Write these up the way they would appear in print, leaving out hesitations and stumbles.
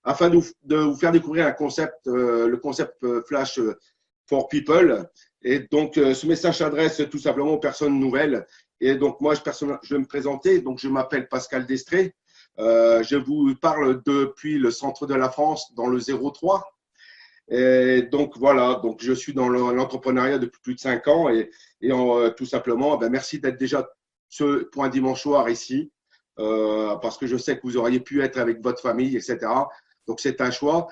afin de vous faire découvrir un concept, le concept Flash for People. Et donc, ce message s'adresse tout simplement aux personnes nouvelles. Et donc, moi, je vais me présenter. Donc, je m'appelle Pascal Destré. Je vous parle depuis le centre de la France, dans le 03. Et donc, voilà. Donc, je suis dans l'entrepreneuriat depuis plus de 5 ans. Tout simplement, ben, merci d'être déjà pour un dimanche soir ici. Parce que je sais que vous auriez pu être avec votre famille, etc. Donc, c'est un choix.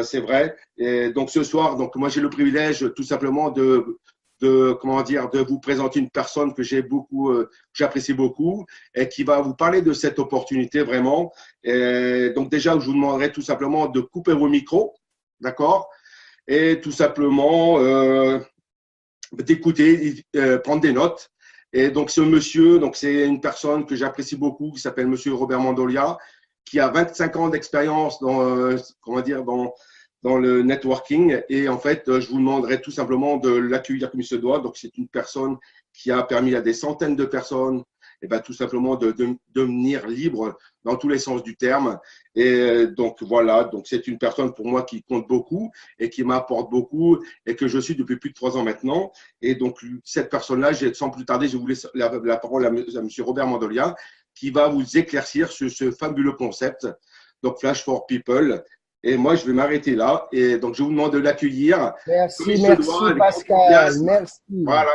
C'est vrai. Et donc ce soir, donc moi j'ai le privilège tout simplement comment dire, de vous présenter une personne que j'apprécie beaucoup et qui va vous parler de cette opportunité vraiment. Et donc déjà, je vous demanderai tout simplement de couper vos micros, d'accord, et tout simplement d'écouter, prendre des notes. Et donc ce monsieur, donc c'est une personne que j'apprécie beaucoup, qui s'appelle Monsieur Robert Mandolia, qui a 25 ans d'expérience comment dire, dans le networking. Et en fait, je vous demanderai tout simplement de l'accueillir comme il se doit. Donc, c'est une personne qui a permis à des centaines de personnes, et ben, tout simplement de devenir libre dans tous les sens du terme. Et donc, voilà. Donc, c'est une personne pour moi qui compte beaucoup et qui m'apporte beaucoup et que je suis depuis plus de 3 ans maintenant. Et donc, cette personne-là, sans plus tarder, je vous laisse la parole à Monsieur Robert Mandolia, qui va vous éclaircir sur ce fabuleux concept, donc Flash for People. Et moi, je vais m'arrêter là. Et donc, je vous demande de l'accueillir. Merci, merci Pascal. Merci. Voilà.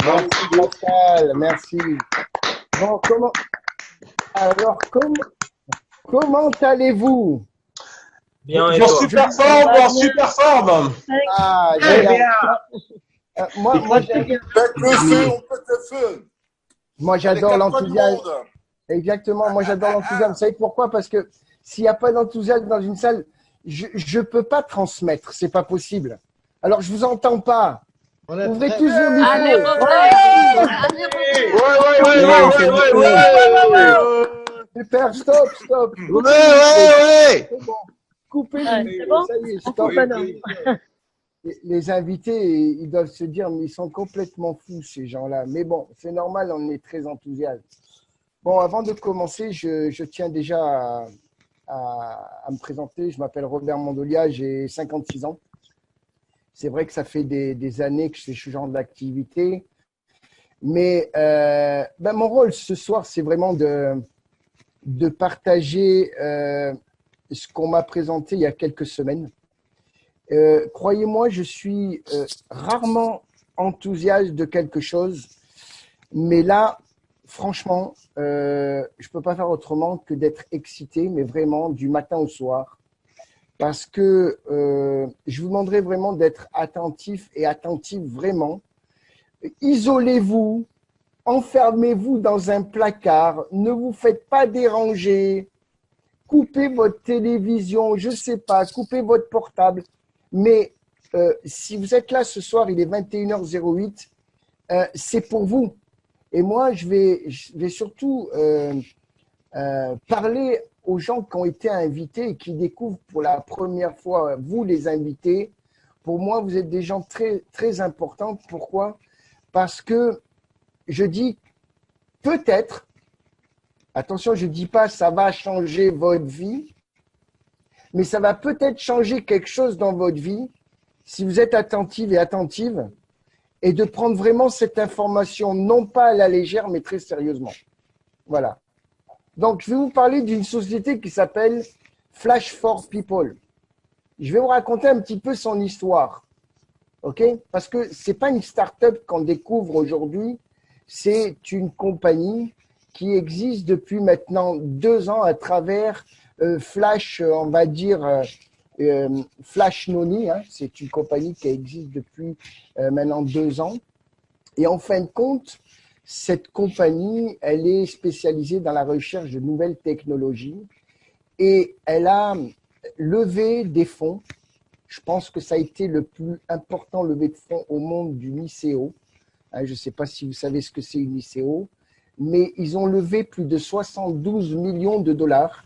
Merci Pascal, merci. Bon, comment allez-vous? Bien, en super forme, en super forme. Ah, moi, j'adore l'enthousiasme. Exactement, moi j'adore l'enthousiasme. Vous savez pourquoi? Parce que s'il n'y a pas d'enthousiasme dans une salle, je ne peux pas transmettre, c'est pas possible. Alors je vous entends pas. Ouvrez tous vos micros. Super, stop. Coupez les micros, ça y est, stop. Les invités, ils doivent se dire, mais ils sont complètement fous ces gens-là. Mais bon, c'est normal, on est très enthousiaste. Bon, avant de commencer, je tiens déjà à me présenter. Je m'appelle Robert Mandolia, j'ai 56 ans. C'est vrai que ça fait des années que je fais ce genre d'activité. Mais mon rôle ce soir, c'est vraiment de partager ce qu'on m'a présenté il y a quelques semaines. Croyez-moi, je suis rarement enthousiaste de quelque chose. Mais là, franchement, je ne peux pas faire autrement que d'être excité, mais vraiment du matin au soir. Parce que je vous demanderai vraiment d'être attentif et attentif vraiment. Isolez-vous, enfermez-vous dans un placard, ne vous faites pas déranger, coupez votre télévision, je ne sais pas, coupez votre portable. Mais si vous êtes là ce soir, il est 21h08, c'est pour vous. Et moi, je vais surtout parler aux gens qui ont été invités et qui découvrent pour la première fois, vous les invités. Pour moi, vous êtes des gens très, très importants. Pourquoi? Parce que je dis peut-être, attention, je ne dis pas ça va changer votre vie, mais ça va peut-être changer quelque chose dans votre vie si vous êtes attentive et attentive. Et de prendre vraiment cette information, non pas à la légère, mais très sérieusement. Voilà. Donc, je vais vous parler d'une société qui s'appelle Flash for People. Je vais vous raconter un petit peu son histoire. OK? Parce que ce n'est pas une start-up qu'on découvre aujourd'hui, c'est une compagnie qui existe depuis maintenant 2 ans à travers Flash, on va dire… Flash Noni, hein, c'est une compagnie qui existe depuis maintenant 2 ans. Et en fin de compte, cette compagnie, elle est spécialisée dans la recherche de nouvelles technologies et elle a levé des fonds. Je pense que ça a été le plus important levé de fonds au monde du ICO. Hein, je ne sais pas si vous savez ce que c'est une ICO, mais ils ont levé plus de 72 millions de dollars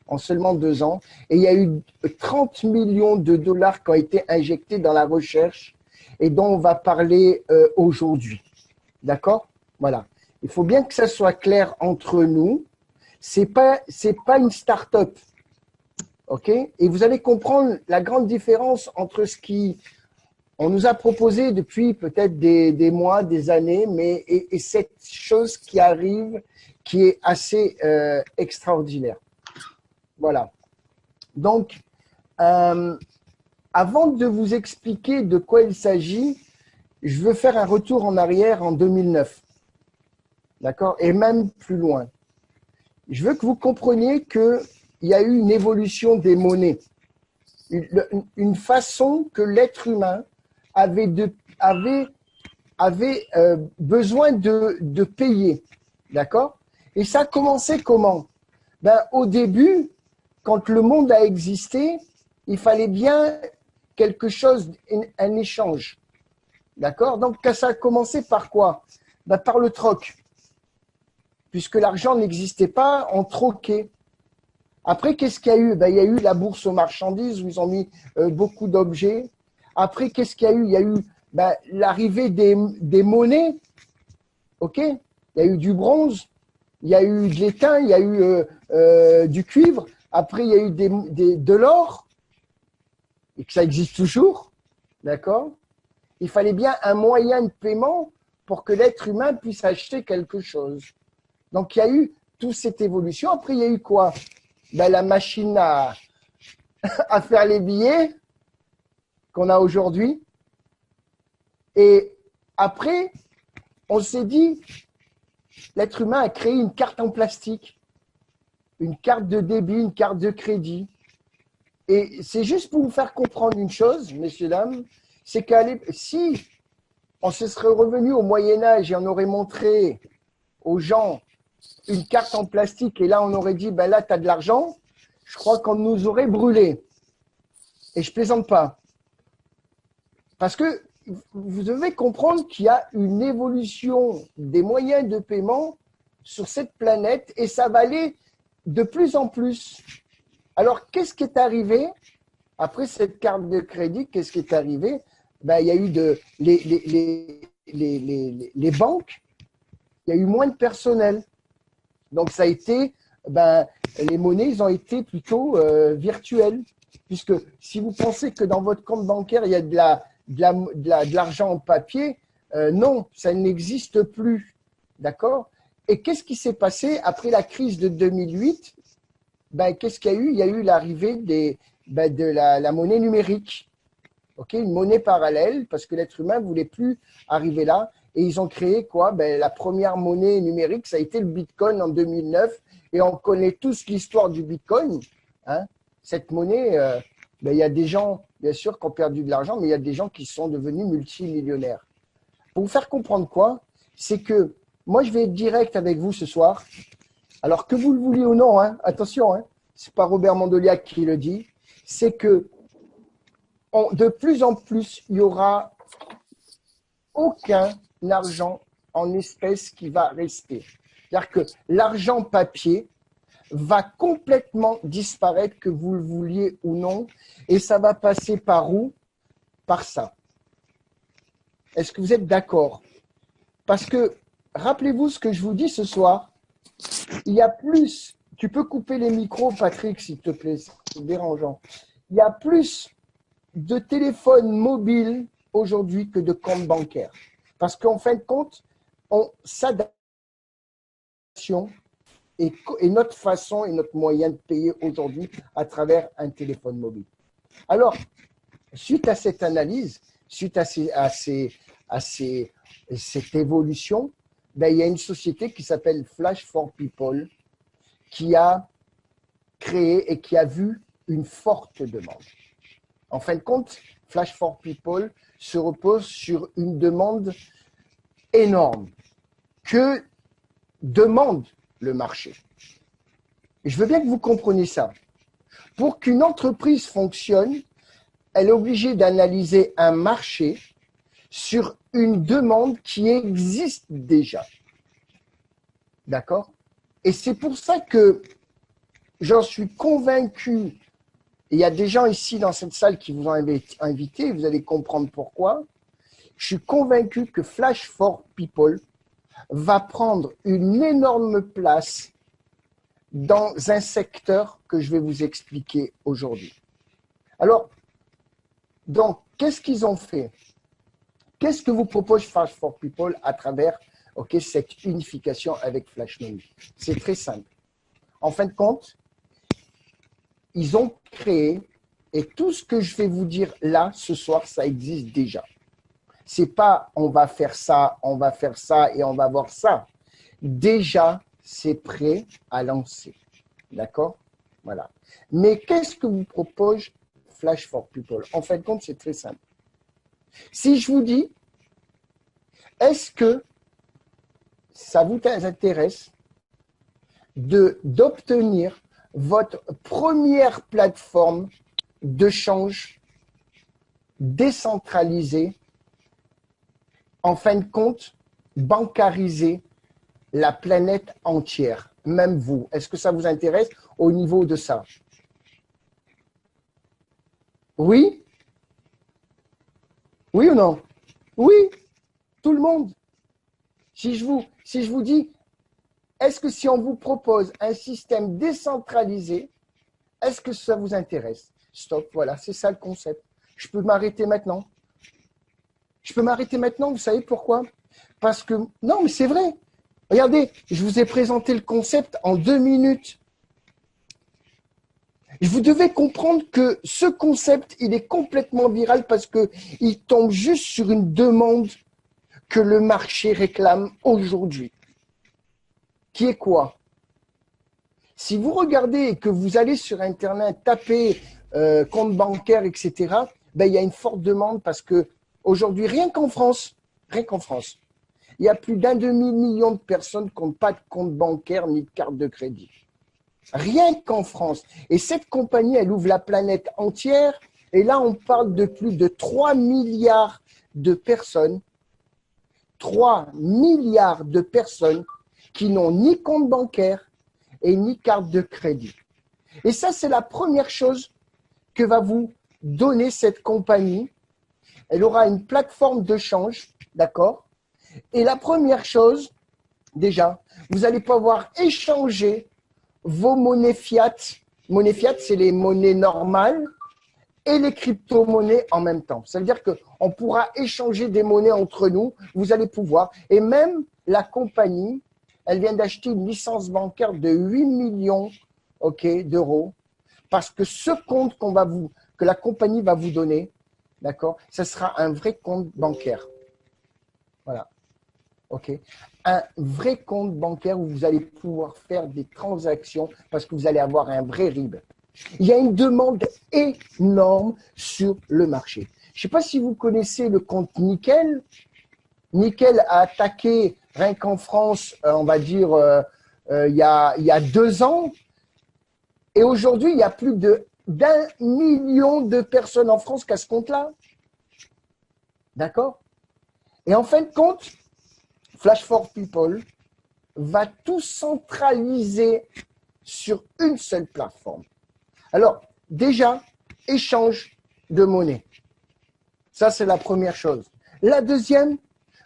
en seulement 2 ans. Et il y a eu 30 millions de dollars qui ont été injectés dans la recherche et dont on va parler aujourd'hui. D'accord? Voilà. Il faut bien que ça soit clair entre nous. C'est pas une start-up. OK? Et vous allez comprendre la grande différence entre ce qui on nous a proposé depuis peut-être des mois, des années, mais et cette chose qui arrive, qui est assez extraordinaire. Voilà. Donc, avant de vous expliquer de quoi il s'agit, je veux faire un retour en arrière en 2009. D'accord? Et même plus loin. Je veux que vous compreniez qu'il y a eu une évolution des monnaies. Une façon que l'être humain avait besoin de payer. D'accord? Et ça a commencé comment? Au début, quand le monde a existé, il fallait bien quelque chose, un échange. D'accord? Donc, ça a commencé par quoi? Par le troc. Puisque l'argent n'existait pas, on troquait. Après, qu'est-ce qu'il y a eu? Il y a eu la bourse aux marchandises où ils ont mis beaucoup d'objets. Après, qu'est-ce qu'il y a eu? Il y a eu l'arrivée des monnaies. OK? Il y a eu du bronze, il y a eu de l'étain, il y a eu du cuivre. Après, il y a eu de l'or. Et que ça existe toujours. D'accord? Il fallait bien un moyen de paiement pour que l'être humain puisse acheter quelque chose. Donc, il y a eu toute cette évolution. Après, il y a eu quoi? La machine à faire les billets qu'on a aujourd'hui. Et après, on s'est dit, l'être humain a créé une carte en plastique, une carte de débit, une carte de crédit. Et c'est juste pour vous faire comprendre une chose, messieurs, dames, c'est que si on se serait revenu au Moyen-Âge et on aurait montré aux gens une carte en plastique et là on aurait dit, là tu as de l'argent, je crois qu'on nous aurait brûlé. Et je plaisante pas. Parce que vous devez comprendre qu'il y a une évolution des moyens de paiement sur cette planète et ça va aller de plus en plus. Alors, qu'est-ce qui est arrivé après cette carte de crédit? Qu'est-ce qui est arrivé? Il y a eu les banques, il y a eu moins de personnel. Donc, ça a été, les monnaies, ils ont été plutôt virtuelles. Puisque si vous pensez que dans votre compte bancaire, il y a de l'argent en papier, non, ça n'existe plus. D'accord? Et qu'est-ce qui s'est passé après la crise de 2008? Qu'est-ce qu'il y a eu? Il y a eu l'arrivée de la monnaie numérique. Okay? Une monnaie parallèle, parce que l'être humain ne voulait plus arriver là. Et ils ont créé quoi? La première monnaie numérique, ça a été le Bitcoin en 2009. Et on connaît tous l'histoire du Bitcoin. Hein? Cette monnaie, il y a des gens, bien sûr, qui ont perdu de l'argent, mais il y a des gens qui sont devenus multimillionnaires. Pour vous faire comprendre quoi? C'est que moi, je vais être direct avec vous ce soir. Alors que vous le vouliez ou non, attention, c'est pas Robert Mandeliac qui le dit, c'est que de plus en plus, il y aura aucun argent en espèces qui va rester. C'est-à-dire que l'argent papier va complètement disparaître, que vous le vouliez ou non, et ça va passer par où? Par ça. Est-ce que vous êtes d'accord? Parce que, rappelez-vous ce que je vous dis ce soir, il y a plus, tu peux couper les micros, Patrick, s'il te plaît, c'est dérangeant. Il y a plus de téléphones mobiles aujourd'hui que de comptes bancaires. Parce qu'en fin de compte, on s'adapte et notre façon et notre moyen de payer aujourd'hui à travers un téléphone mobile. Alors, suite à cette analyse, suite à cette évolution, il y a une société qui s'appelle Flash for People qui a créé et qui a vu une forte demande. En fin de compte, Flash for People se repose sur une demande énorme que demande le marché. Et je veux bien que vous compreniez ça. Pour qu'une entreprise fonctionne, elle est obligée d'analyser un marché sur une demande qui existe déjà. D'accord? Et c'est pour ça que j'en suis convaincu, et il y a des gens ici dans cette salle qui vous ont invité, vous allez comprendre pourquoi. Je suis convaincu que Flash for People va prendre une énorme place dans un secteur que je vais vous expliquer aujourd'hui. Alors, donc, qu'est-ce qu'ils ont fait? Qu'est-ce que vous propose Flash for People à travers cette unification avec Flash Money? C'est très simple. En fin de compte, ils ont créé, et tout ce que je vais vous dire là, ce soir, ça existe déjà. C'est pas on va faire ça et on va voir ça. Déjà, c'est prêt à lancer. D'accord? Voilà. Mais qu'est-ce que vous propose Flash for People? En fin de compte, c'est très simple. Si je vous dis, est-ce que ça vous intéresse d'obtenir votre première plateforme de change décentralisée, en fin de compte, bancariser la planète entière, même vous? Est-ce que ça vous intéresse au niveau de ça? Oui? Oui ou non? Oui, tout le monde. Si je vous dis, est-ce que si on vous propose un système décentralisé, est-ce que ça vous intéresse? Stop, voilà, c'est ça le concept. Je peux m'arrêter maintenant. Je peux m'arrêter maintenant, vous savez pourquoi? Parce que, non, mais c'est vrai. Regardez, je vous ai présenté le concept en 2 minutes. Vous devez comprendre que ce concept, il est complètement viral parce qu'il tombe juste sur une demande que le marché réclame aujourd'hui. Qui est quoi? Si vous regardez et que vous allez sur Internet, tapez compte bancaire, etc., ben, il y a une forte demande parce que aujourd'hui, rien qu'en France, il y a plus d'1 demi-million de personnes qui n'ont pas de compte bancaire ni de carte de crédit. Rien qu'en France. Et cette compagnie, elle ouvre la planète entière. Et là, on parle de plus de 3 milliards de personnes. 3 milliards de personnes qui n'ont ni compte bancaire et ni carte de crédit. Et ça, c'est la première chose que va vous donner cette compagnie. Elle aura une plateforme de change, d'accord? Et la première chose, déjà, vous allez pouvoir échanger vos monnaies fiat. Monnaies fiat, c'est les monnaies normales et les crypto-monnaies en même temps. Ça veut dire qu'on pourra échanger des monnaies entre nous. Vous allez pouvoir. Et même la compagnie, elle vient d'acheter une licence bancaire de 8 millions d'euros parce que ce compte que la compagnie va vous donner, d'accord, ce sera un vrai compte bancaire. Voilà. OK. Un vrai compte bancaire où vous allez pouvoir faire des transactions parce que vous allez avoir un vrai RIB. Il y a une demande énorme sur le marché. Je ne sais pas si vous connaissez le compte Nickel. Nickel a attaqué, rien qu'en France, on va dire, il y a 2 ans. Et aujourd'hui, il y a plus d'1 million de personnes en France qui a ce compte-là. D'accord? Et en fin de compte, Flash for People va tout centraliser sur une seule plateforme. Alors, déjà, échange de monnaie. Ça, c'est la première chose. La deuxième,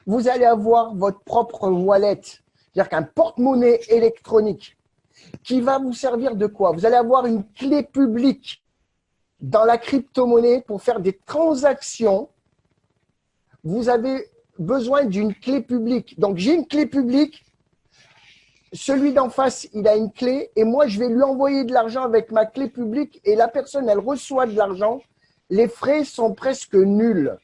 vous allez avoir votre propre wallet, c'est-à-dire qu'un porte-monnaie électronique qui va vous servir de quoi? Vous allez avoir une clé publique dans la crypto-monnaie pour faire des transactions. Vous avez besoin d'une clé publique. Donc, j'ai une clé publique. Celui d'en face, il a une clé et moi, je vais lui envoyer de l'argent avec ma clé publique et la personne, elle reçoit de l'argent. Les frais sont presque nuls.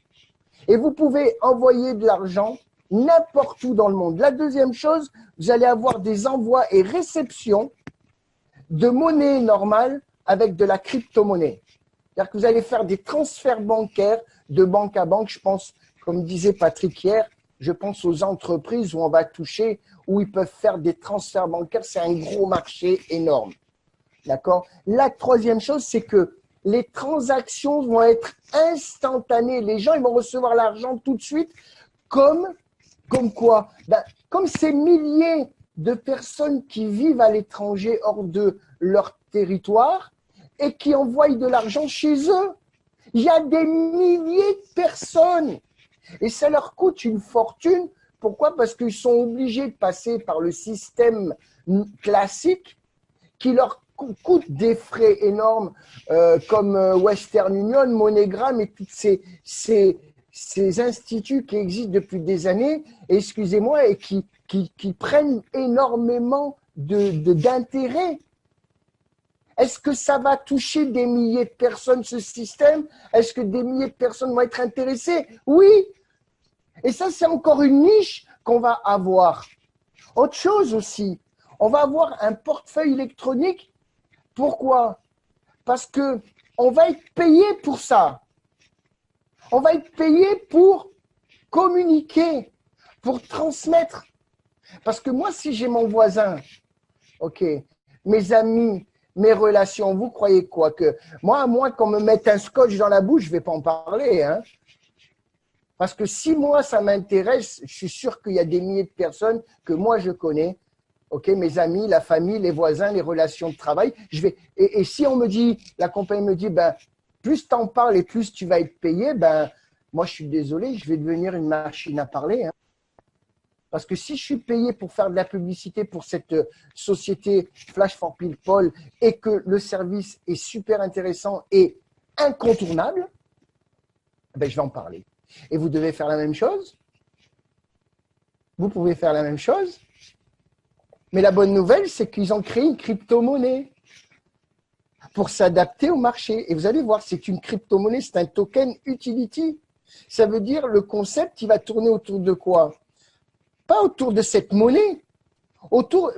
Et vous pouvez envoyer de l'argent n'importe où dans le monde. La deuxième chose, vous allez avoir des envois et réceptions de monnaie normale avec de la crypto-monnaie. C'est-à-dire que vous allez faire des transferts bancaires de banque à banque. Je pense, comme disait Patrick hier, je pense aux entreprises où on va toucher, où ils peuvent faire des transferts bancaires. C'est un gros marché énorme. D'accord? La troisième chose, c'est que les transactions vont être instantanées. Les gens, ils vont recevoir l'argent tout de suite. Comme quoi? Comme ces milliers de personnes qui vivent à l'étranger hors de leur territoire et qui envoient de l'argent chez eux. Il y a des milliers de personnes et ça leur coûte une fortune. Pourquoi? Parce qu'ils sont obligés de passer par le système classique qui leur coûtent des frais énormes comme Western Union, MoneyGram et tous ces instituts qui existent depuis des années, excusez-moi, et qui prennent énormément d'intérêt. Est-ce que ça va toucher des milliers de personnes, ce système? Est-ce que des milliers de personnes vont être intéressées? Oui. Et ça, c'est encore une niche qu'on va avoir. Autre chose aussi, on va avoir un portefeuille électronique. Pourquoi? Parce que on va être payé pour ça. On va être payé pour communiquer, pour transmettre. Parce que moi, si j'ai mon voisin, ok, mes amis, mes relations, vous croyez quoi? Que moi, à moins qu'on me mette un scotch dans la bouche, je ne vais pas en parler. Hein? Parce que si moi, ça m'intéresse, je suis sûr qu'il y a des milliers de personnes que moi, je connais. Ok, mes amis, la famille, les voisins, les relations de travail. Et si on me dit, la compagnie me dit, ben, plus tu en parles et plus tu vas être payé, ben, moi, je suis désolé, je vais devenir une machine à parler. Hein. Parce que si je suis payé pour faire de la publicité pour cette société Flash for People et que le service est super intéressant et incontournable, ben, je vais en parler. Et vous devez faire la même chose. Vous pouvez faire la même chose. Mais la bonne nouvelle, c'est qu'ils ont créé une crypto-monnaie pour s'adapter au marché. Et vous allez voir, c'est une crypto-monnaie, c'est un token utility. Ça veut dire le concept, il va tourner autour de quoi? Pas autour de cette monnaie.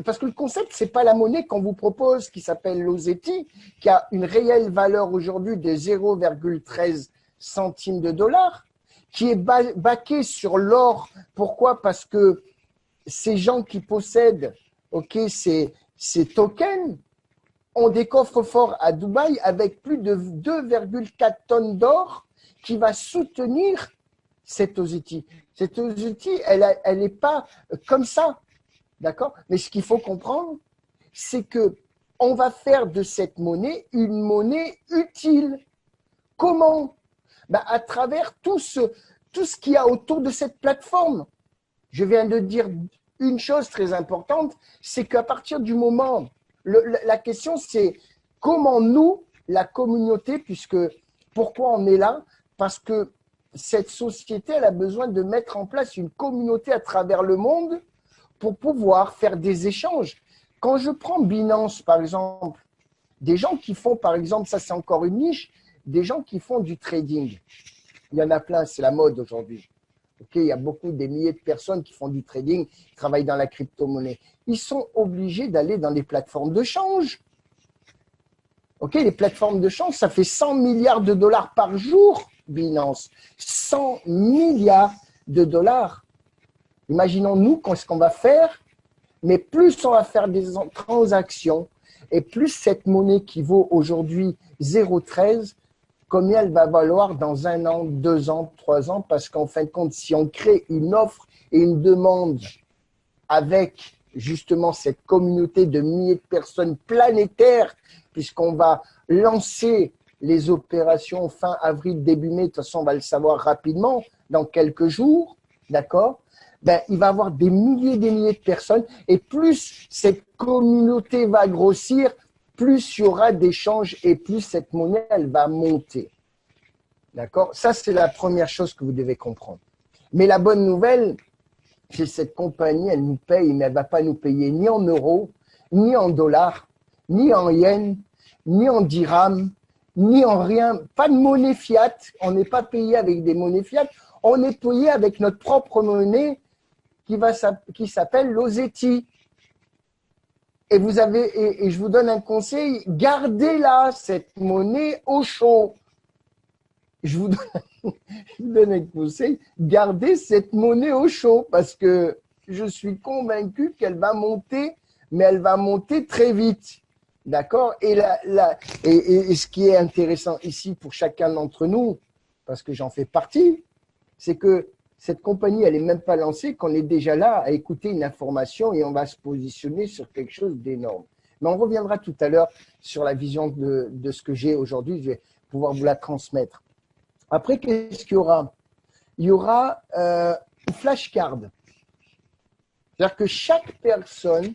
Parce que le concept, c'est pas la monnaie qu'on vous propose, qui s'appelle l'OZETI, qui a une réelle valeur aujourd'hui de 0,13 centimes de dollar, qui est baqué sur l'or. Pourquoi? Parce que ces gens qui possèdent ces tokens ont des coffres forts à Dubaï avec plus de 2,4 tonnes d'or qui va soutenir cette OZETI. Cette OZETI, elle n'est pas comme ça, d'accord? Mais ce qu'il faut comprendre, c'est que on va faire de cette monnaie une monnaie utile. Comment? Ben, à travers tout ce qu'il y a autour de cette plateforme. Je viens de dire une chose très importante, c'est qu'à partir du moment, la question c'est comment nous, la communauté, pourquoi on est là? Parce que cette société, elle a besoin de mettre en place une communauté à travers le monde pour pouvoir faire des échanges. Quand je prends Binance, par exemple, des gens qui font, par exemple, ça c'est encore une niche, des gens qui font du trading. Il y en a plein, c'est la mode aujourd'hui. Okay, il y a beaucoup, des milliers de personnes qui font du trading, qui travaillent dans la crypto-monnaie. Ils sont obligés d'aller dans les plateformes de change. Okay, les plateformes de change, ça fait 100 milliards de dollars par jour, Binance. 100 milliards de dollars. Imaginons, nous, ce qu'on va faire, mais plus on va faire des transactions et plus cette monnaie qui vaut aujourd'hui 0,13, combien elle va valoir dans 1 an, 2 ans, 3 ans, parce qu'en fin de compte, si on crée une offre et une demande avec justement cette communauté de milliers de personnes planétaires, puisqu'on va lancer les opérations fin avril, début mai, de toute façon, on va le savoir rapidement, dans quelques jours, d'accord? Ben, il va y avoir des milliers de personnes et plus cette communauté va grossir, plus il y aura d'échanges et plus cette monnaie, elle va monter. D'accord? Ça, c'est la première chose que vous devez comprendre. Mais la bonne nouvelle, c'est que cette compagnie, elle nous paye, mais elle ne va pas nous payer ni en euros, ni en dollars, ni en yens, ni en dirhams, ni en rien. Pas de monnaie fiat. On n'est pas payé avec des monnaies fiat. On est payé avec notre propre monnaie qui s'appelle l'OZETI. Et je vous donne un conseil, gardez-la, cette monnaie au chaud. Je vous donne un conseil, gardez cette monnaie au chaud parce que je suis convaincu qu'elle va monter, mais elle va monter très vite. D'accord? Et ce qui est intéressant ici pour chacun d'entre nous, parce que j'en fais partie, c'est que cette compagnie, elle n'est même pas lancée, qu'on est déjà là à écouter une information et on va se positionner sur quelque chose d'énorme. Mais on reviendra tout à l'heure sur la vision de ce que j'ai aujourd'hui. Je vais pouvoir vous la transmettre. Après, qu'est-ce qu'il y aura? Il y aura une flashcard. C'est-à-dire que chaque personne,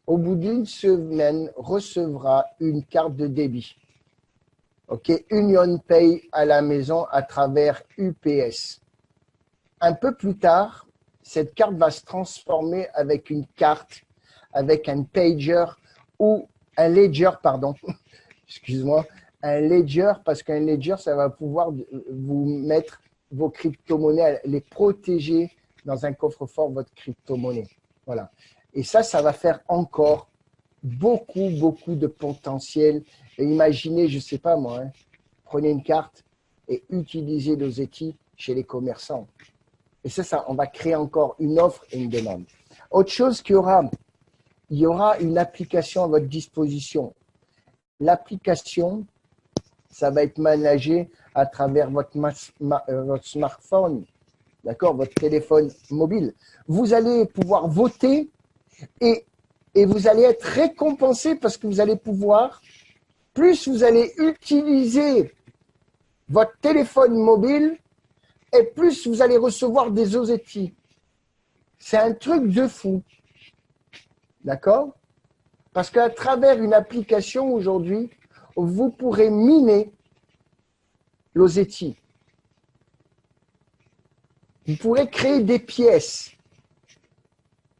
au bout d'une semaine, recevra une carte de débit. OK, Union Pay à la maison à travers UPS. Un peu plus tard, cette carte va se transformer avec une carte, avec un pager ou un ledger, pardon, excuse-moi, un ledger, parce qu'un ledger, ça va pouvoir vous mettre vos crypto-monnaies, les protéger dans un coffre-fort, votre crypto-monnaie. Voilà. Et ça va faire encore beaucoup, beaucoup de potentiel. Et imaginez, je ne sais pas moi, hein, prenez une carte et utilisez l'Ozeti chez les commerçants. Et ça, on va créer encore une offre et une demande. Autre chose qu'il y aura, il y aura une application à votre disposition. L'application, ça va être managé à travers votre smartphone, d'accord, votre téléphone mobile. Vous allez pouvoir voter et vous allez être récompensé parce que vous allez pouvoir, plus vous allez utiliser votre téléphone mobile et plus vous allez recevoir des Ozeti. C'est un truc de fou. D'accord? Parce qu'à travers une application aujourd'hui, vous pourrez miner l'Ozeti. Vous pourrez créer des pièces.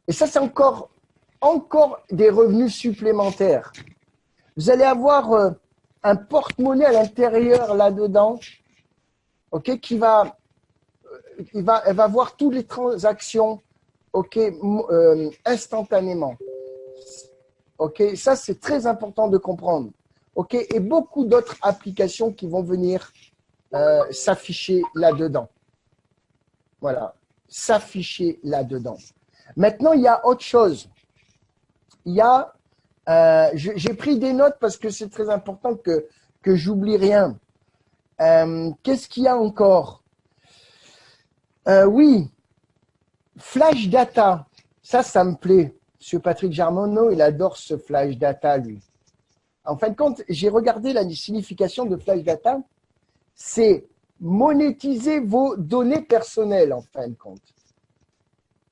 Et ça, c'est encore des revenus supplémentaires. Vous allez avoir un porte-monnaie à l'intérieur là-dedans, ok, elle va voir toutes les transactions, ok, instantanément. Ok, ça c'est très important de comprendre. Ok, et beaucoup d'autres applications qui vont venir s'afficher là-dedans. Voilà, s'afficher là-dedans. Maintenant, il y a autre chose. Il y a, j'ai pris des notes parce que c'est très important que j'oublie rien. Qu'est-ce qu'il y a encore? Oui, Flash Data, ça me plaît. Monsieur Patrick Jarmonneau, il adore ce Flash Data, lui. En fin de compte, j'ai regardé la signification de Flash Data. C'est monétiser vos données personnelles, en fin de compte.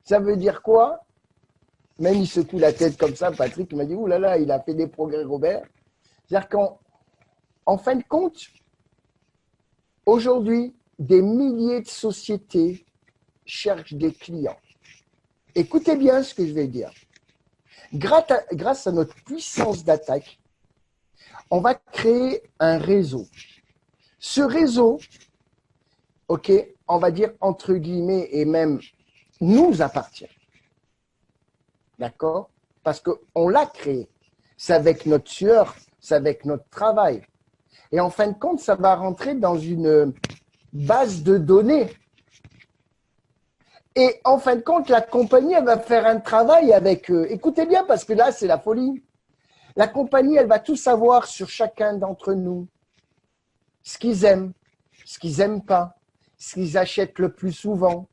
Ça veut dire quoi? Même il secoue la tête comme ça, Patrick, il m'a dit, ouh là là, il a fait des progrès, Robert. C'est-à-dire qu'en fin de compte, aujourd'hui, des milliers de sociétés cherchent des clients. Écoutez bien ce que je vais dire. Grâce à notre puissance d'attaque, on va créer un réseau. Ce réseau, ok, on va dire entre guillemets et même nous appartient. D'accord? Parce qu'on l'a créé. C'est avec notre sueur, c'est avec notre travail. Et en fin de compte, ça va rentrer dans une base de données. Et en fin de compte, la compagnie, elle va faire un travail avec eux. Écoutez bien, parce que là, c'est la folie. La compagnie, elle va tout savoir sur chacun d'entre nous. Ce qu'ils aiment, ce qu'ils n'aiment pas, ce qu'ils achètent le plus souvent.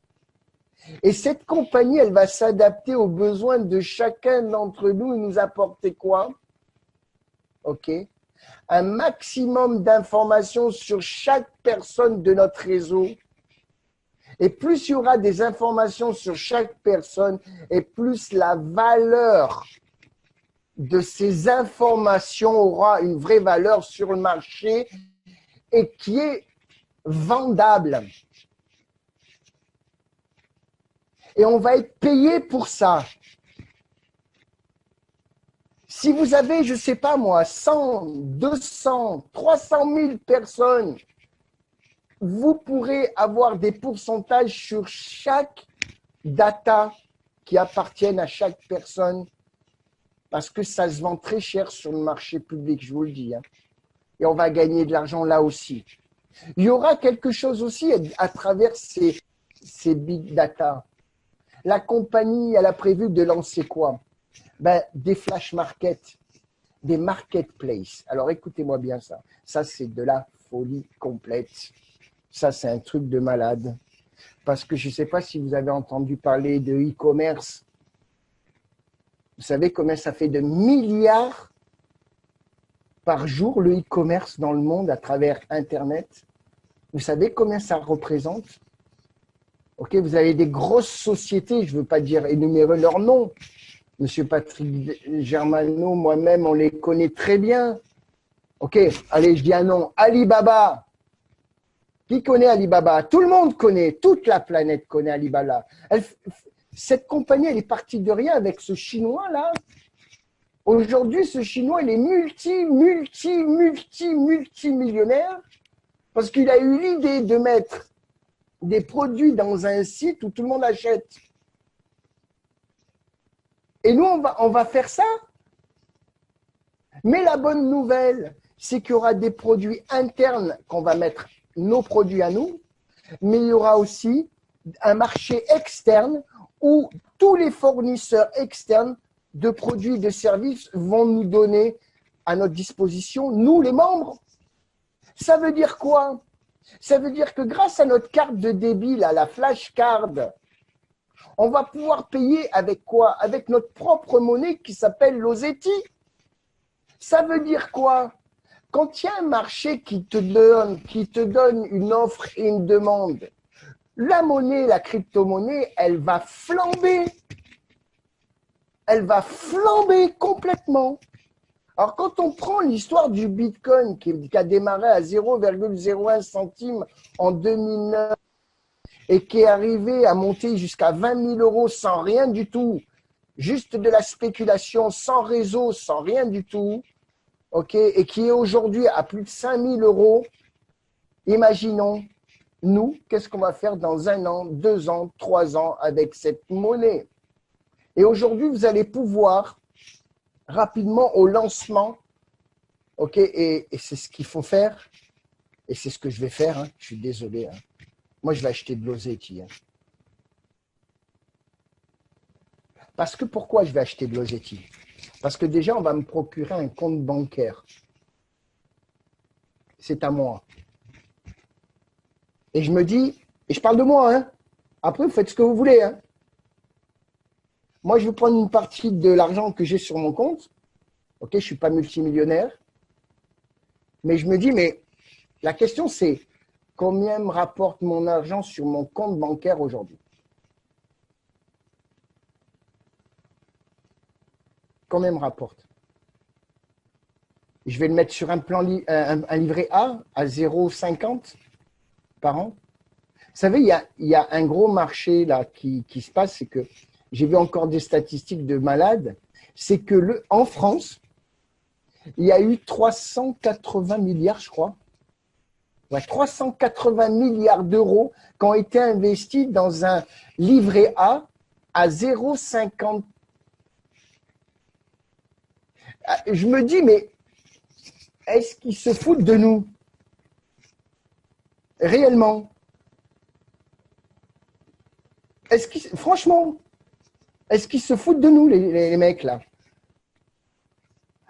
Et cette compagnie, elle va s'adapter aux besoins de chacun d'entre nous et nous apporter quoi? OK? Un maximum d'informations sur chaque personne de notre réseau. Et plus il y aura des informations sur chaque personne, et plus la valeur de ces informations aura une vraie valeur sur le marché et qui est vendable. Et on va être payé pour ça. Si vous avez, je ne sais pas moi, 100, 200, 300 000 personnes, vous pourrez avoir des pourcentages sur chaque data qui appartiennent à chaque personne parce que ça se vend très cher sur le marché public, je vous le dis. Hein. Et on va gagner de l'argent là aussi. Il y aura quelque chose aussi à travers ces big data. La compagnie, elle a prévu de lancer quoi? Des flash markets, des marketplaces. Alors écoutez-moi bien ça. Ça, c'est de la folie complète. Ça, c'est un truc de malade. Parce que je ne sais pas si vous avez entendu parler de e-commerce. Vous savez combien ça fait de milliards par jour le e-commerce dans le monde à travers Internet? Vous savez combien ça représente? Ok, vous avez des grosses sociétés, je ne veux pas dire énumérer leur nom, Monsieur Patrick Germano, moi-même, on les connaît très bien. Ok, allez, je dis un nom. Alibaba. Qui connaît Alibaba? Tout le monde connaît, toute la planète connaît Alibaba. Cette compagnie, elle est partie de rien avec ce Chinois-là. Aujourd'hui, ce Chinois, il est multimillionnaire parce qu'il a eu l'idée de mettre des produits dans un site où tout le monde achète. Et nous, on va faire ça. Mais la bonne nouvelle, c'est qu'il y aura des produits internes qu'on va mettre nos produits à nous, mais il y aura aussi un marché externe où tous les fournisseurs externes de produits et de services vont nous donner à notre disposition, nous les membres. Ça veut dire quoi? Ça veut dire que grâce à notre carte de débit, là, la flashcard, on va pouvoir payer avec quoi? Avec notre propre monnaie qui s'appelle l'Oseti. Ça veut dire quoi? Quand il y a un marché qui te donne une offre et une demande, la monnaie, la crypto-monnaie, elle va flamber. Elle va flamber complètement. Alors, quand on prend l'histoire du Bitcoin qui a démarré à 0,01 centimes en 2009 et qui est arrivé à monter jusqu'à 20 000 euros sans rien du tout, juste de la spéculation, sans réseau, sans rien du tout, ok, et qui est aujourd'hui à plus de 5 000 euros, imaginons, nous, qu'est-ce qu'on va faire dans 1 an, 2 ans, 3 ans avec cette monnaie? Et aujourd'hui, vous allez pouvoir rapidement au lancement, ok, et c'est ce qu'il faut faire, et c'est ce que je vais faire, hein, je suis désolé. Hein. Moi, je vais acheter de l'Oseti. Hein. Parce que pourquoi je vais acheter de l'Oseti? Parce que déjà, on va me procurer un compte bancaire. C'est à moi. Et je me dis, et je parle de moi, hein. Après, vous faites ce que vous voulez. Hein. Moi, je vais prendre une partie de l'argent que j'ai sur mon compte. Ok, je ne suis pas multimillionnaire. Mais je me dis, mais la question, c'est combien me rapporte mon argent sur mon compte bancaire aujourd'hui? Combien me rapporte? Je vais le mettre sur un plan un livret A à 0,50 par an. Vous savez, il y a un gros marché là qui se passe, c'est que j'ai vu encore des statistiques de malades, c'est que en France, il y a eu 380 milliards, je crois. Ouais, 380 milliards d'euros qui ont été investis dans un livret A à 0,50. Je me dis, mais est-ce qu'ils se foutent de nous? Réellement? Franchement, est-ce qu'ils se foutent de nous, les mecs, là?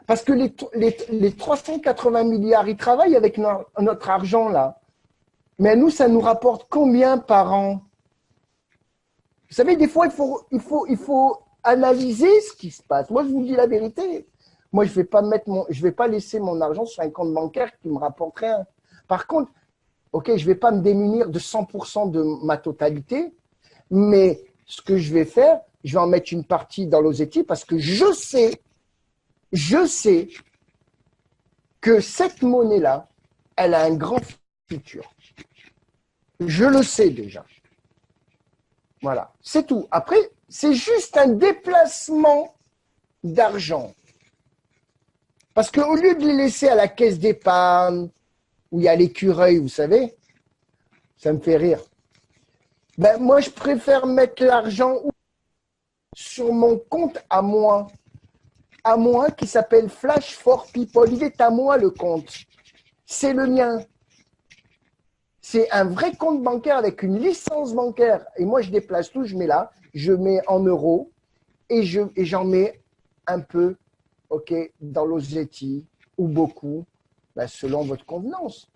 Parce que les 380 milliards, ils travaillent avec notre argent, là. Mais nous, ça nous rapporte combien par an? Vous savez, des fois, il faut analyser ce qui se passe. Moi, je vous dis la vérité. Moi, je vais pas laisser mon argent sur un compte bancaire qui me rapporte rien. Par contre, ok, je vais pas me démunir de 100% de ma totalité, mais ce que je vais faire, je vais en mettre une partie dans l'Oseti parce que je sais que cette monnaie-là, elle a un grand futur. Je le sais déjà. Voilà, c'est tout. Après, c'est juste un déplacement d'argent. Parce qu'au lieu de les laisser à la caisse d'épargne, où il y a l'écureuil, vous savez, ça me fait rire. Ben, moi, je préfère mettre l'argent sur mon compte à moi qui s'appelle Flash for People. Il est à moi, le compte. C'est le mien. C'est un vrai compte bancaire avec une licence bancaire. Et moi, je déplace tout, je mets là, je mets en euros et j'en mets un peu, ok, dans l'Oseti ou beaucoup, ben, selon votre convenance.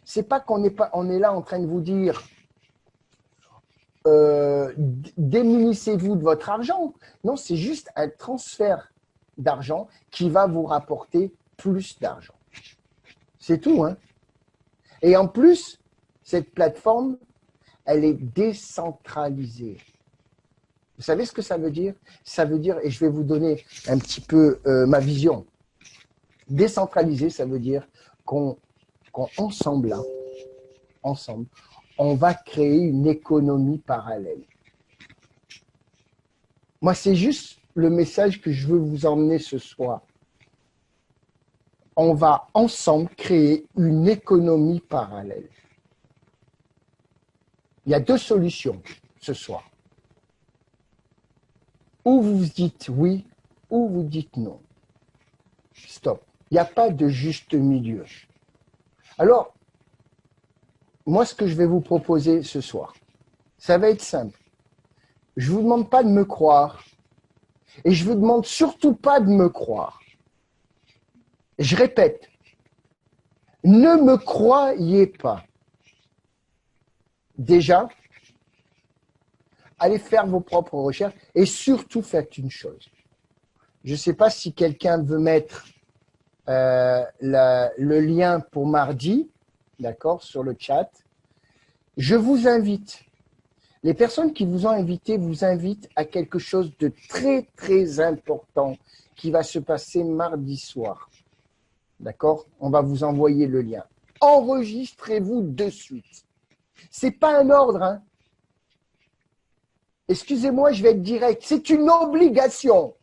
C'est pas qu'on est là en train de vous dire démunissez-vous de votre argent. Non, c'est juste un transfert d'argent qui va vous rapporter plus d'argent. C'est tout, hein. Et en plus, cette plateforme, elle est décentralisée. Vous savez ce que ça veut dire? Ça veut dire, et je vais vous donner un petit peu ma vision. Décentraliser, ça veut dire qu'ensemble, ensemble, on va créer une économie parallèle. Moi, c'est juste le message que je veux vous emmener ce soir. On va ensemble créer une économie parallèle. Il y a deux solutions ce soir. Ou vous dites oui, ou vous dites non. Stop. Il n'y a pas de juste milieu. Alors, moi, ce que je vais vous proposer ce soir, ça va être simple. Je ne vous demande pas de me croire et je ne vous demande surtout pas de me croire. Je répète, ne me croyez pas. Déjà, allez faire vos propres recherches et surtout faites une chose. Je ne sais pas si quelqu'un veut mettre le lien pour mardi, d'accord, sur le chat. Je vous invite, les personnes qui vous ont invité vous invitent à quelque chose de très, très important qui va se passer mardi soir. D'accord? On va vous envoyer le lien. Enregistrez-vous de suite. C'est pas un ordre, hein. Excusez-moi, je vais être direct. C'est une obligation.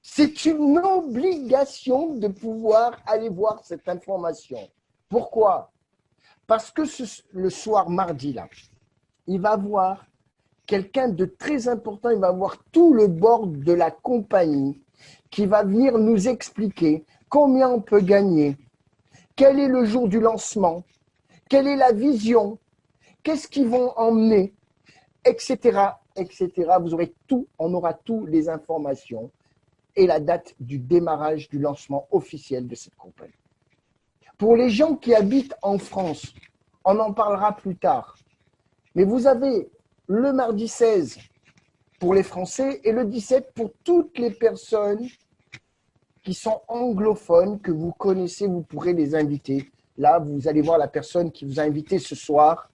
C'est une obligation de pouvoir aller voir cette information. Pourquoi? Parce que le soir, mardi, là, il va voir quelqu'un de très important, il va voir tout le board de la compagnie qui va venir nous expliquer combien on peut gagner, quel est le jour du lancement, quelle est la vision, qu'est-ce qu'ils vont emmener, etc., etc. Vous aurez tout, on aura toutes les informations et la date du démarrage du lancement officiel de cette compagnie. Pour les gens qui habitent en France, on en parlera plus tard. Mais vous avez le mardi 16 pour les Français et le 17 pour toutes les personnes qui sont anglophones, que vous connaissez, vous pourrez les inviter. Là, vous allez voir la personne qui vous a invité ce soir,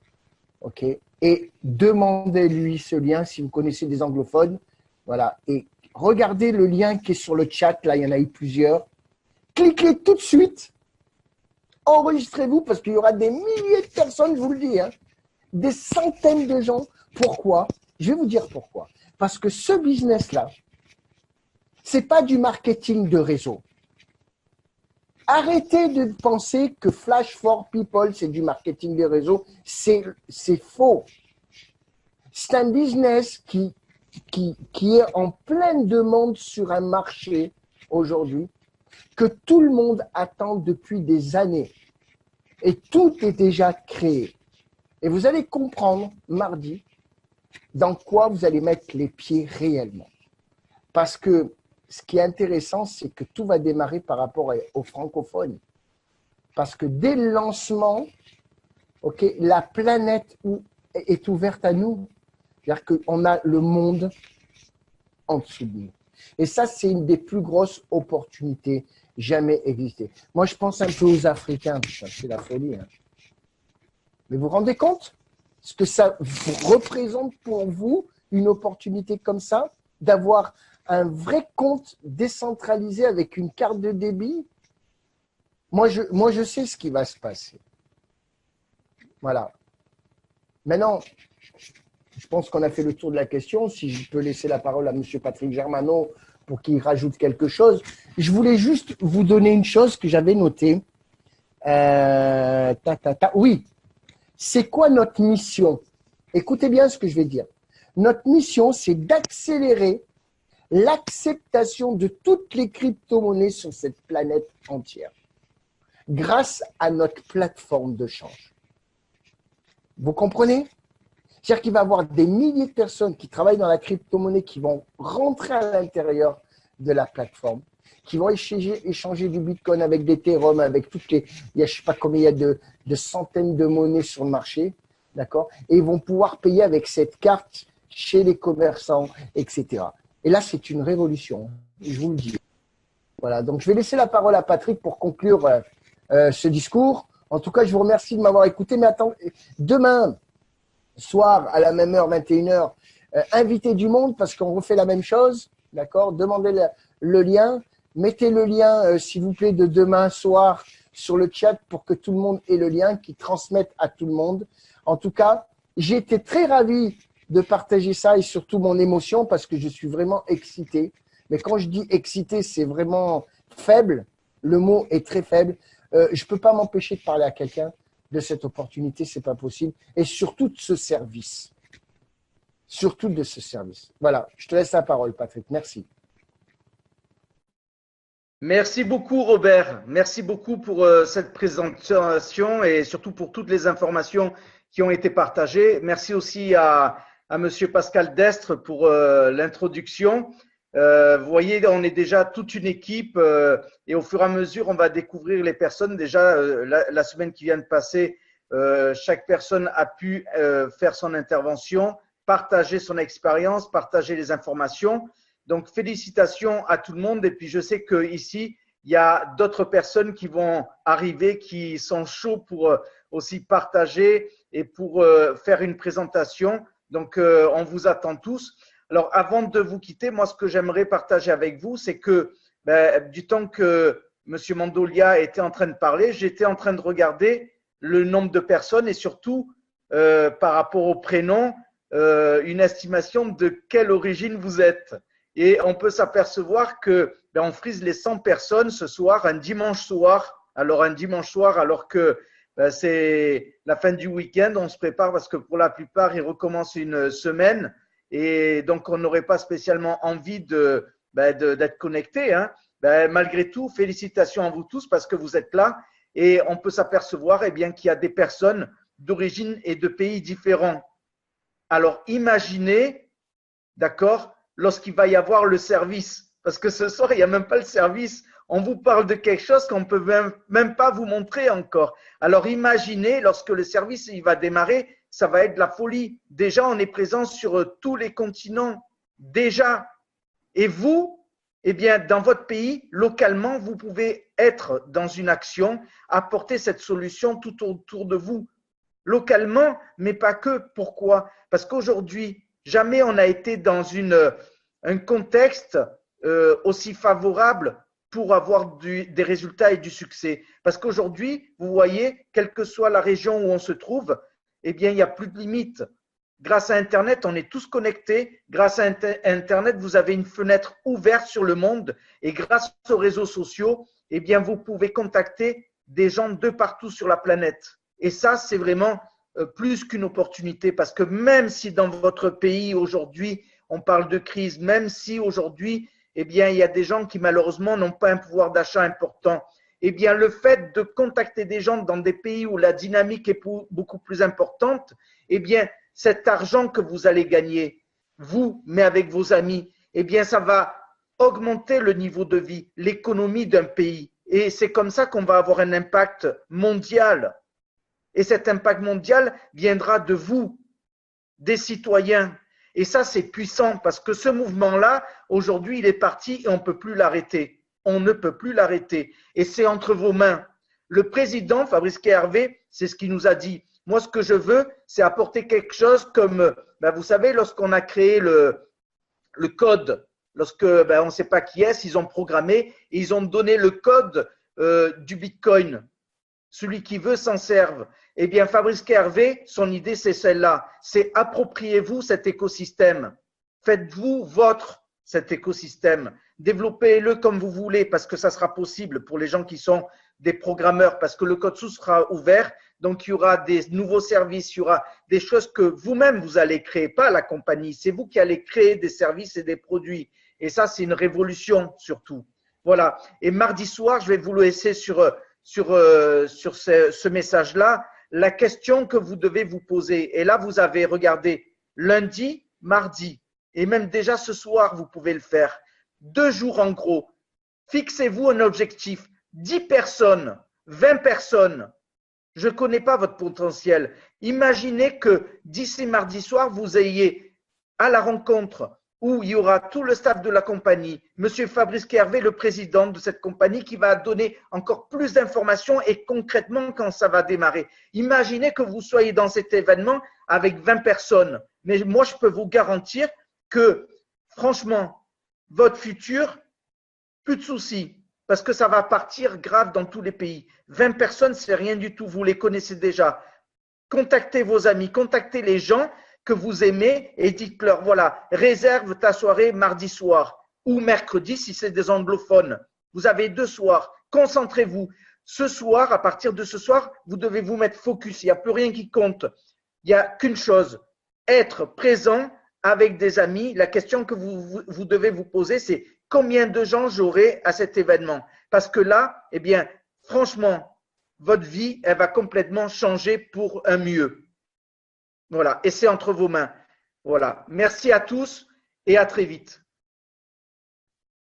ok, et demandez-lui ce lien si vous connaissez des anglophones. Voilà, et regardez le lien qui est sur le chat, là, il y en a eu plusieurs. Cliquez tout de suite, enregistrez-vous parce qu'il y aura des milliers de personnes, je vous le dis, hein, des centaines de gens. Pourquoi? Je vais vous dire pourquoi. Parce que ce business-là, c'est pas du marketing de réseau. Arrêtez de penser que Flash for People, c'est du marketing de réseau. C'est faux. C'est un business qui est en pleine demande sur un marché aujourd'hui, que tout le monde attend depuis des années. Et tout est déjà créé. Et vous allez comprendre mardi dans quoi vous allez mettre les pieds réellement. Parce que ce qui est intéressant, c'est que tout va démarrer par rapport aux francophones. Parce que dès le lancement, okay, la planète est ouverte à nous. C'est-à-dire qu'on a le monde en dessous de nous. Et ça, c'est une des plus grosses opportunités jamais existées. Moi, je pense un peu aux Africains. C'est la folie. Hein. Mais vous vous rendez compte ce que ça représente pour vous, une opportunité comme ça, d'avoir un vrai compte décentralisé avec une carte de débit? Moi, je sais ce qui va se passer. Voilà. Maintenant, je pense qu'on a fait le tour de la question. Si je peux laisser la parole à M. Patrick Germano pour qu'il rajoute quelque chose. Je voulais juste vous donner une chose que j'avais notée. Oui. C'est quoi notre mission? Écoutez bien ce que je vais dire. Notre mission, c'est d'accélérer l'acceptation de toutes les crypto-monnaies sur cette planète entière grâce à notre plateforme de change. Vous comprenez? C'est-à-dire qu'il va y avoir des milliers de personnes qui travaillent dans la crypto-monnaie qui vont rentrer à l'intérieur de la plateforme, qui vont échanger du Bitcoin avec des Ethereum, avec toutes les… je ne sais pas combien il y a de centaines de monnaies sur le marché, d'accord? Et ils vont pouvoir payer avec cette carte chez les commerçants, etc. Et là, c'est une révolution, je vous le dis. Voilà, donc je vais laisser la parole à Patrick pour conclure ce discours. En tout cas, je vous remercie de m'avoir écouté. Mais attends, demain soir, à la même heure, 21h, invitez du monde parce qu'on refait la même chose. D'accord? Demandez le lien. Mettez le lien, s'il vous plaît, de demain soir sur le chat pour que tout le monde ait le lien, qui transmette à tout le monde. En tout cas, j'ai été très ravi de partager ça et surtout mon émotion parce que je suis vraiment excité. Mais quand je dis excité, c'est vraiment faible. Le mot est très faible. Je peux pas m'empêcher de parler à quelqu'un de cette opportunité, c'est pas possible. Et surtout de ce service. Surtout de ce service. Voilà, je te laisse la parole, Patrick. Merci. Merci beaucoup, Robert. Merci beaucoup pour cette présentation et surtout pour toutes les informations qui ont été partagées. Merci aussi à Monsieur Pascal Destre pour l'introduction. Vous voyez, on est déjà toute une équipe et au fur et à mesure, on va découvrir les personnes. Déjà, la semaine qui vient de passer, chaque personne a pu faire son intervention, partager son expérience, partager les informations. Donc, félicitations à tout le monde. Et puis, je sais qu'ici, il y a d'autres personnes qui vont arriver, qui sont chauds pour aussi partager et pour faire une présentation. Donc, on vous attend tous. Alors, avant de vous quitter, moi, ce que j'aimerais partager avec vous, c'est que du temps que M. Mandolia était en train de parler, j'étais en train de regarder le nombre de personnes et surtout, par rapport au prénom, une estimation de quelle origine vous êtes. Et on peut s'apercevoir que on frise les 100 personnes ce soir, un dimanche soir. Alors, un dimanche soir, alors que c'est la fin du week-end, on se prépare parce que pour la plupart, ils recommencent une semaine. Et donc, on n'aurait pas spécialement envie d'être connecté. Hein. Malgré tout, félicitations à vous tous parce que vous êtes là. Et on peut s'apercevoir qu'il y a des personnes d'origine et de pays différents. Alors, imaginez, d'accord, lorsqu'il va y avoir le service. Parce que ce soir, il n'y a même pas le service. On vous parle de quelque chose qu'on ne peut même pas vous montrer encore. Alors, imaginez, lorsque le service il va démarrer, ça va être de la folie. Déjà, on est présent sur tous les continents. Déjà. Et vous, dans votre pays, localement, vous pouvez être dans une action, apporter cette solution tout autour de vous. Localement, mais pas que. Pourquoi? Parce qu'aujourd'hui, jamais on a été dans un contexte aussi favorable pour avoir des résultats et du succès. Parce qu'aujourd'hui, vous voyez, quelle que soit la région où on se trouve, il n'y a plus de limites. Grâce à Internet, on est tous connectés. Grâce à Internet, vous avez une fenêtre ouverte sur le monde. Et grâce aux réseaux sociaux, vous pouvez contacter des gens de partout sur la planète. Et ça, c'est vraiment plus qu'une opportunité. Parce que même si dans votre pays, aujourd'hui, on parle de crise, même si aujourd'hui, il y a des gens qui malheureusement n'ont pas un pouvoir d'achat important, le fait de contacter des gens dans des pays où la dynamique est beaucoup plus importante, cet argent que vous allez gagner, vous, mais avec vos amis, ça va augmenter le niveau de vie, l'économie d'un pays. Et c'est comme ça qu'on va avoir un impact mondial. Et cet impact mondial viendra de vous, des citoyens. Et ça, c'est puissant parce que ce mouvement-là, aujourd'hui, il est parti et on ne peut plus l'arrêter. On ne peut plus l'arrêter. Et c'est entre vos mains. Le président, Fabrice Hervé, c'est ce qu'il nous a dit. Moi, ce que je veux, c'est apporter quelque chose comme, vous savez, lorsqu'on a créé le code, lorsque on ne sait pas qui est, ils ont programmé et ils ont donné le code du Bitcoin. Celui qui veut s'en serve. Fabrice Hervé, son idée, c'est celle-là. C'est appropriez-vous cet écosystème. Faites-vous cet écosystème. Développez-le comme vous voulez parce que ça sera possible pour les gens qui sont des programmeurs parce que le code source sera ouvert. Donc, il y aura des nouveaux services, il y aura des choses que vous-même, vous allez créer, pas la compagnie. C'est vous qui allez créer des services et des produits. Et ça, c'est une révolution surtout. Voilà. Et mardi soir, je vais vous laisser sur ce message-là, la question que vous devez vous poser. Et là, vous avez regardé lundi, mardi, et même déjà ce soir, vous pouvez le faire. 2 jours en gros. Fixez-vous un objectif. 10 personnes, 20 personnes. Je ne connais pas votre potentiel. Imaginez que d'ici mardi soir, vous ayez à la rencontre où il y aura tout le staff de la compagnie, Monsieur Fabrice Kervé, le président de cette compagnie, qui va donner encore plus d'informations et concrètement quand ça va démarrer. Imaginez que vous soyez dans cet événement avec 20 personnes. Mais moi, je peux vous garantir que, franchement, votre futur, plus de soucis, parce que ça va partir grave dans tous les pays. 20 personnes, c'est rien du tout, vous les connaissez déjà. Contactez vos amis, contactez les gens que vous aimez et dites-leur, voilà, réserve ta soirée mardi soir ou mercredi si c'est des anglophones. Vous avez 2 soirs, concentrez-vous. Ce soir, à partir de ce soir, vous devez vous mettre focus, il n'y a plus rien qui compte. Il n'y a qu'une chose, être présent avec des amis. La question que vous devez vous poser, c'est combien de gens j'aurai à cet événement? Parce que là, eh bien, franchement, votre vie, elle va complètement changer pour un mieux. Voilà, et c'est entre vos mains. Voilà, merci à tous et à très vite.